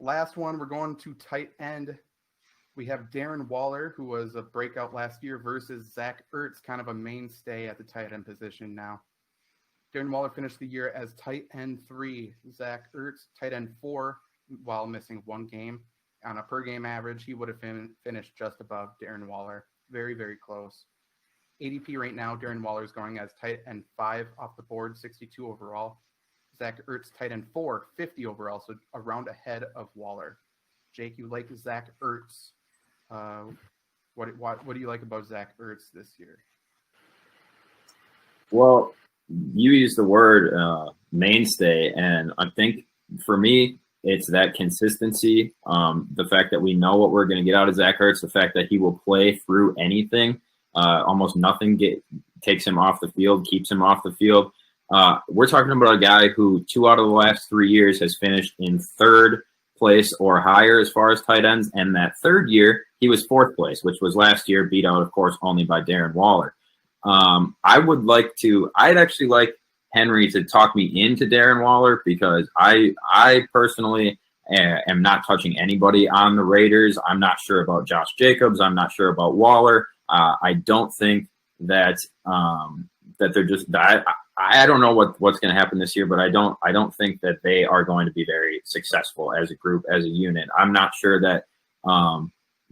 Last one, we're going to tight end. We have Darren Waller, who was a breakout last year, versus Zach Ertz, kind of a mainstay at the tight end position now. Darren Waller finished the year as tight end 3. Zach Ertz, tight end 4, while missing one game. On a per-game average, he would have finished just above Darren Waller. Very, very close. ADP right now, Darren Waller is going as tight end 5 off the board, 62 overall. Zach Ertz, tight end 4, 50 overall, so a round ahead of Waller. Jake, you like Zach Ertz. What do you like about Zach Ertz this year? Well, you used the word mainstay, and I think for me, it's that consistency. The fact that we know what we're going to get out of Zach Ertz, the fact that he will play through anything, almost nothing takes him off the field, keeps him off the field. We're talking about a guy who 2 out of the last 3 years has finished in 3rd place or higher as far as tight ends, and that 3rd year he was 4th place, which was last year, beat out, of course, only by Darren Waller. I'd actually like Henry to talk me into Darren Waller, because I personally am not touching anybody on the Raiders. I'm not sure about Josh Jacobs. I'm not sure about Waller. I don't think that that they're just. I don't know what's going to happen this year, but I don't think that they are going to be very successful as a group, as a unit. I'm not sure that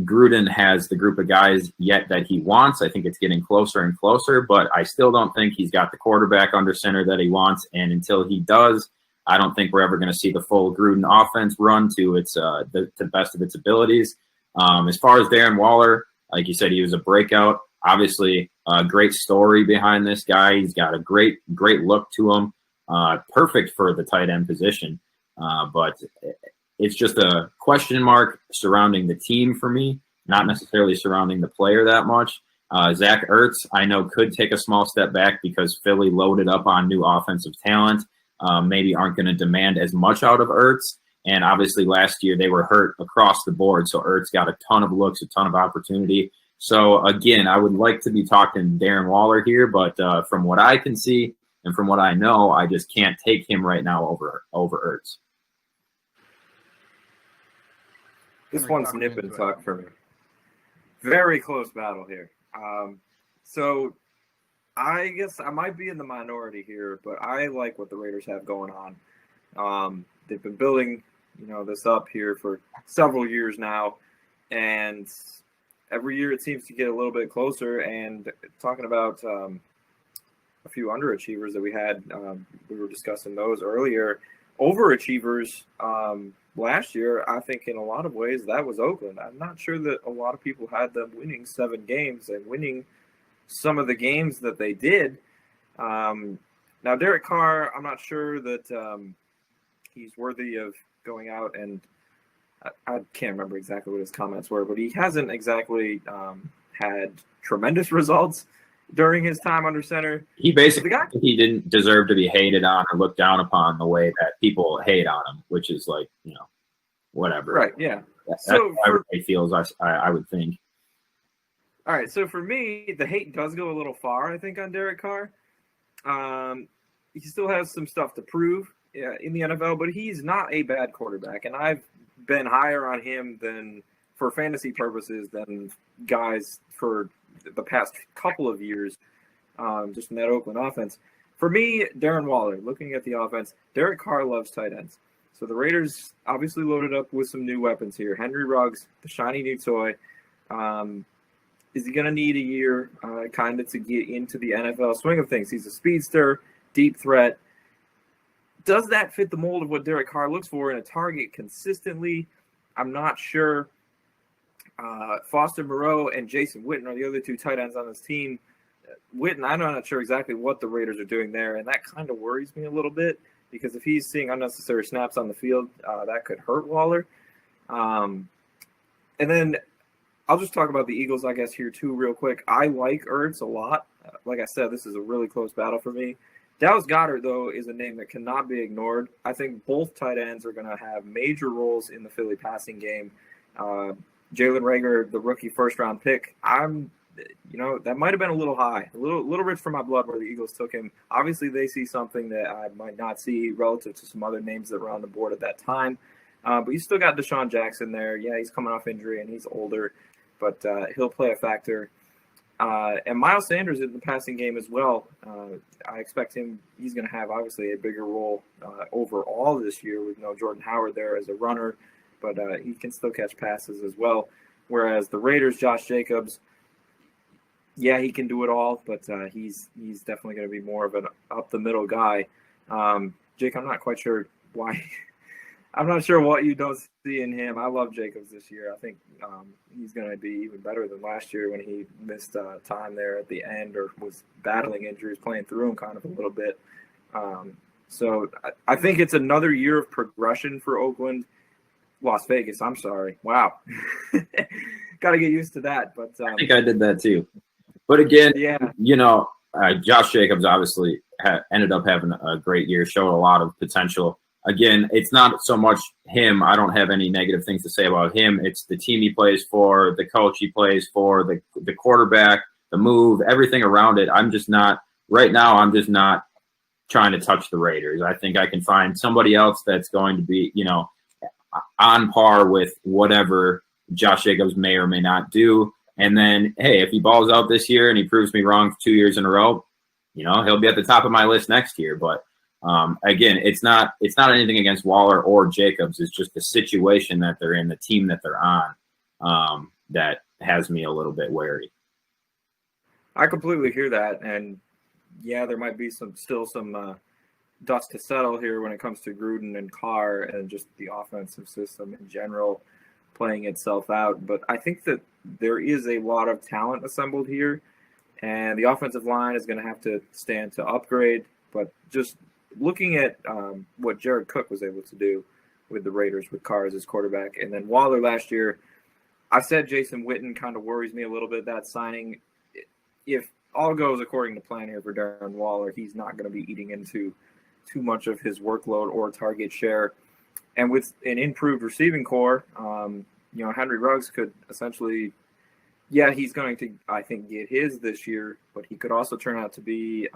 Gruden has the group of guys yet that he wants. I think it's getting closer and closer, but I still don't think he's got the quarterback under center that he wants. And until he does, I don't think we're ever going to see the full Gruden offense run to its the best of its abilities. As far as Darren Waller, like you said, he was a breakout. Obviously, a great story behind this guy. He's got a great look to him. Perfect for the tight end position. But it's just a question mark surrounding the team for me, not necessarily surrounding the player that much. Zach Ertz, I know, could take a small step back because Philly loaded up on new offensive talent. Maybe aren't going to demand as much out of Ertz. And obviously last year they were hurt across the board. So Ertz got a ton of looks, a ton of opportunity. So again, I would like to be talking Darren Waller here, but from what I can see and from what I know, I just can't take him right now over Ertz. This one's nip and tuck for me. Very close battle here. So I guess I might be in the minority here, but I like what the Raiders have going on. They've been building, this up here for several years now, and every year it seems to get a little bit closer. And talking about a few underachievers that we had, we were discussing those earlier. Overachievers last year, I think in a lot of ways that was Oakland. I'm not sure that a lot of people had them winning 7 games and winning some of the games that they did. Now, Derek Carr, I'm not sure that he's worthy of going out, and I can't remember exactly what his comments were, but he hasn't exactly had tremendous results during his time under center. He basically he didn't deserve to be hated on or looked down upon the way that people hate on him, which is like, whatever. Right, yeah. That's how everybody feels, I would think. All right, so for me, the hate does go a little far, I think, on Derek Carr. He still has some stuff to prove in the NFL, but he's not a bad quarterback, and I've been higher on him than, for fantasy purposes, than guys for the past couple of years, just in that Oakland offense. For me, Darren Waller, looking at the offense, Derek Carr loves tight ends. So the Raiders obviously loaded up with some new weapons here. Henry Ruggs, the shiny new toy. Is he going to need a year kind of to get into the NFL swing of things? He's a speedster, deep threat. Does that fit the mold of what Derek Carr looks for in a target consistently? I'm not sure. Foster Moreau and Jason Witten are the other 2 tight ends on this team. Witten, I'm not sure exactly what the Raiders are doing there, and that kind of worries me a little bit because if he's seeing unnecessary snaps on the field, that could hurt Waller. And then I'll just talk about the Eagles, I guess, here too real quick. I like Ertz a lot. Like I said, this is a really close battle for me. Dallas Goedert, though, is a name that cannot be ignored. I think both tight ends are going to have major roles in the Philly passing game. Jalen Reagor, the rookie first-round pick, that might have been a little high, a little rich for my blood where the Eagles took him. Obviously, they see something that I might not see relative to some other names that were on the board at that time. But you still got Desean Jackson there. Yeah, he's coming off injury and he's older, but he'll play a factor. And Miles Sanders in the passing game as well. I expect he's going to have obviously a bigger role overall this year with no Jordan Howard there as a runner, but he can still catch passes as well. Whereas the Raiders, Josh Jacobs, yeah, he can do it all, but he's definitely going to be more of an up the middle guy. Jake, I'm not quite sure why. I'm not sure what you don't see in him. I love Jacobs this year. I think he's going to be even better than last year when he missed time there at the end or was battling injuries, playing through them kind of a little bit. So I think it's another year of progression for Las Vegas. I'm sorry. Wow. Got to get used to that. But I think I did that too. But again, yeah, Josh Jacobs obviously ended up having a great year, showed a lot of potential. Again, it's not so much him. I don't have any negative things to say about him. It's the team he plays for, the coach he plays for, the quarterback, the move, everything around it. I'm just not trying to touch the Raiders. I think I can find somebody else that's going to be, on par with whatever Josh Jacobs may or may not do. And then, hey, if he balls out this year and he proves me wrong 2 years in a row, he'll be at the top of my list next year. But again, it's not anything against Waller or Jacobs. It's just the situation that they're in, the team that they're on, that has me a little bit wary. I completely hear that, and yeah, there might be some dust to settle here when it comes to Gruden and Carr and just the offensive system in general playing itself out. But I think that there is a lot of talent assembled here, and the offensive line is going to have to stand to upgrade. But just looking at what Jared Cook was able to do with the Raiders with Carr as his quarterback, and then Waller last year, I said Jason Witten kind of worries me a little bit, that signing. If all goes according to plan here for Darren Waller, he's not going to be eating into too much of his workload or target share. And with an improved receiving core, Henry Ruggs could essentially, he's going to, I think, get his this year, but he could also turn out to be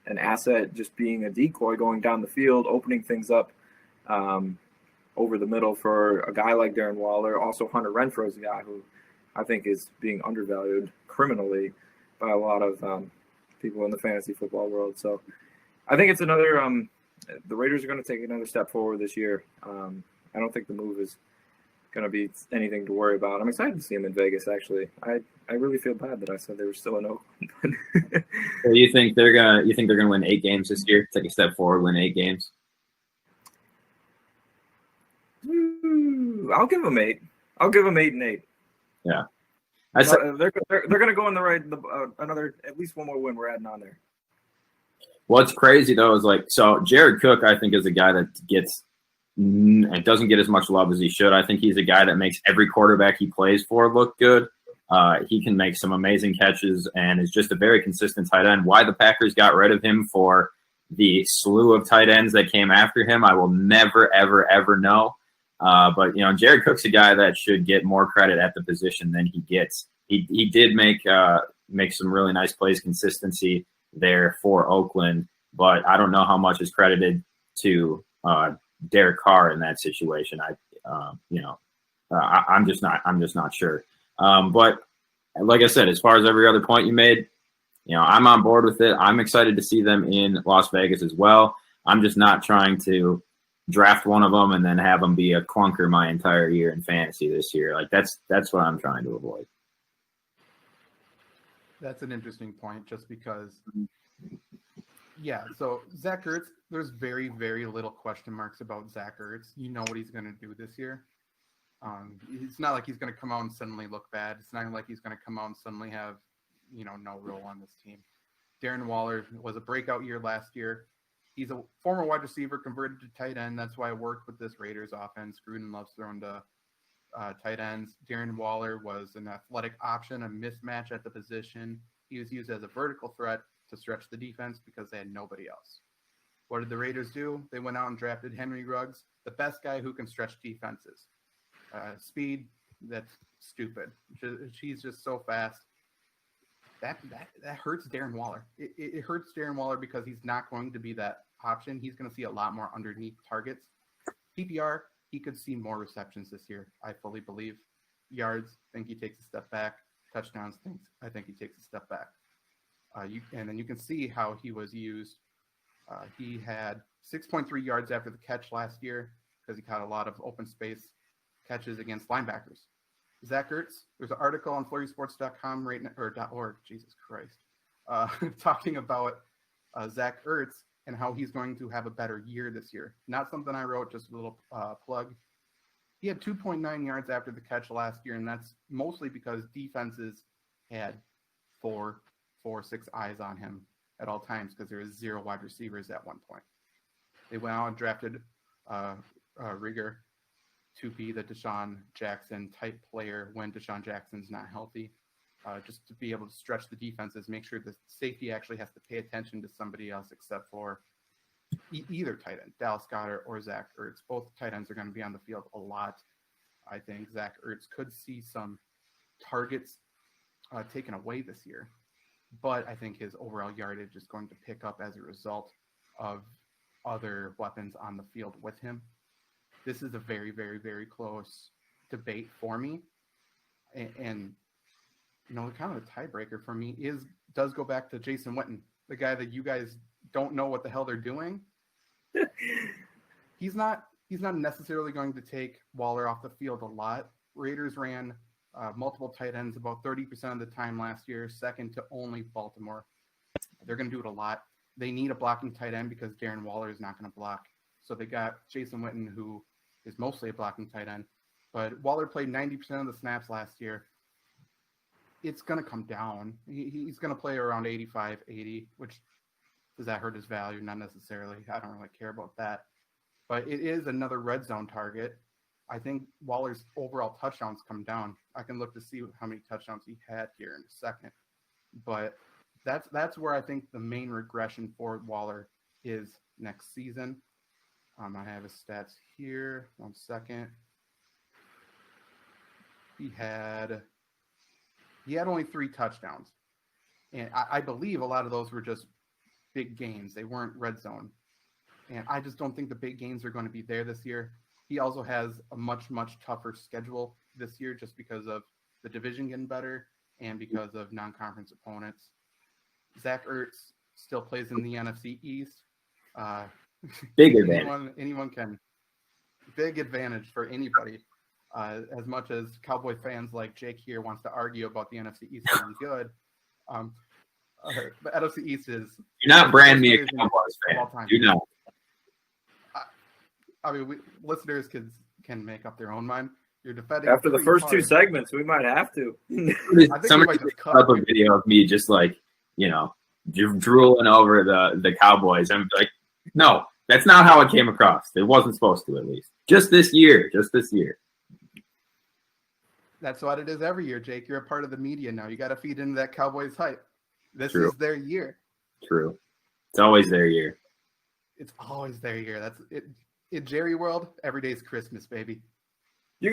an asset, just being a decoy, going down the field, opening things up over the middle for a guy like Darren Waller. Also, Hunter Renfrow is a guy who I think is being undervalued criminally by a lot of people in the fantasy football world. So I think it's another the Raiders are going to take another step forward this year. I don't think the move is going to be anything to worry about. I'm excited to see him in Vegas, actually. I really feel bad that I said they were still in Oakland. So you think they're gonna win 8 games this year? Take a step forward, win 8 games? I'll give them 8. I'll give them 8 and 8. Yeah. They're going to go in the right, another, at least one more win we're adding on there. What's crazy, though, is so Jared Cook, I think, is a guy that doesn't get as much love as he should. I think he's a guy that makes every quarterback he plays for look good. He can make some amazing catches and is just a very consistent tight end. Why the Packers got rid of him for the slew of tight ends that came after him, I will never, ever, ever know. But Jared Cook's a guy that should get more credit at the position than he gets. He did make some really nice plays, consistency there for Oakland, but I don't know how much is credited to Derek Carr in that situation. I'm just not sure. But like I said, as far as every other point you made, I'm on board with it. I'm excited to see them in Las Vegas as well. I'm just not trying to draft one of them and then have them be a clunker my entire year in fantasy this year. That's what I'm trying to avoid. That's an interesting point, just because, so Zach Ertz, there's very, very little question marks about Zach Ertz. You know what he's going to do this year. It's not like he's going to come out and suddenly look bad. It's not like he's going to come out and suddenly have, no role on this team. Darren Waller was a breakout year last year. He's a former wide receiver converted to tight end. That's why I worked with this Raiders offense. Gruden loves throwing to tight ends. Darren Waller was an athletic option, a mismatch at the position. He was used as a vertical threat to stretch the defense because they had nobody else. What did the Raiders do? They went out and drafted Henry Ruggs, the best guy who can stretch defenses. Speed, that's stupid. She's just so fast. That hurts Darren Waller. It hurts Darren Waller because he's not going to be that option. He's going to see a lot more underneath targets. PPR, he could see more receptions this year. I fully believe. Yards, think he takes a step back. Touchdowns, I think he takes a step back. And then you can see how he was used. He had 6.3 yards after the catch last year because he caught a lot of open space catches against linebackers. Zach Ertz, there's an article on FlurrySports.com right now, or .org, Jesus Christ, talking about Zach Ertz and how he's going to have a better year this year. Not something I wrote, just a little plug. He had 2.9 yards after the catch last year, and that's mostly because defenses had 4, 6 eyes on him at all times because there was 0 wide receivers at one point. They went out and drafted Rigger to be the Desean Jackson type player when Desean Jackson's not healthy, just to be able to stretch the defenses, make sure the safety actually has to pay attention to somebody else except for either tight end, Dallas Goedert or Zach Ertz. Both tight ends are going to be on the field a lot. I think Zach Ertz could see some targets taken away this year, but I think his overall yardage is going to pick up as a result of other weapons on the field with him. This is a very, very, very close debate for me. And you know, kind of the tiebreaker for me does go back to Jason Witten, the guy that you guys don't know what the hell they're doing. He's not necessarily going to take Waller off the field a lot. Raiders ran multiple tight ends about 30% of the time last year, second to only Baltimore. They're going to do it a lot. They need a blocking tight end because Darren Waller is not going to block. So they got Jason Witten, who is mostly a blocking tight end. But Waller played 90% of the snaps last year. It's going to come down. He's going to play around 85, 80, which does that hurt his value? Not necessarily. I don't really care about that. But it is another red zone target. I think Waller's overall touchdowns come down. I can look to see how many touchdowns he had here in a second. But that's where I think the main regression for Waller is next season. I have his stats here. 1 second. He had only 3 touchdowns. And I believe a lot of those were just big gains. They weren't red zone. And I just don't think the big gains are going to be there this year. He also has a much, much tougher schedule this year just because of the division getting better and because of non-conference opponents. Zach Ertz still plays in the NFC East. Big advantage. Anyone can. Big advantage for anybody. As much as Cowboy fans like Jake here wants to argue about the NFC East being good. But NFC East is... You're not brand me a Cowboys fan. You're not. I mean, listeners can make up their own mind. You're defending after the first 2 segments. We might have to. Somebody put up a video of me just like, you know, drooling over the Cowboys. I'm like, no, that's not how it came across. It wasn't supposed to, at least. Just this year. That's what it is every year, Jake. You're a part of the media now. You got to feed into that Cowboys hype. This True. is their year. True. It's always their year. It's always their year. That's it. In Jerry world, every day's Christmas, baby.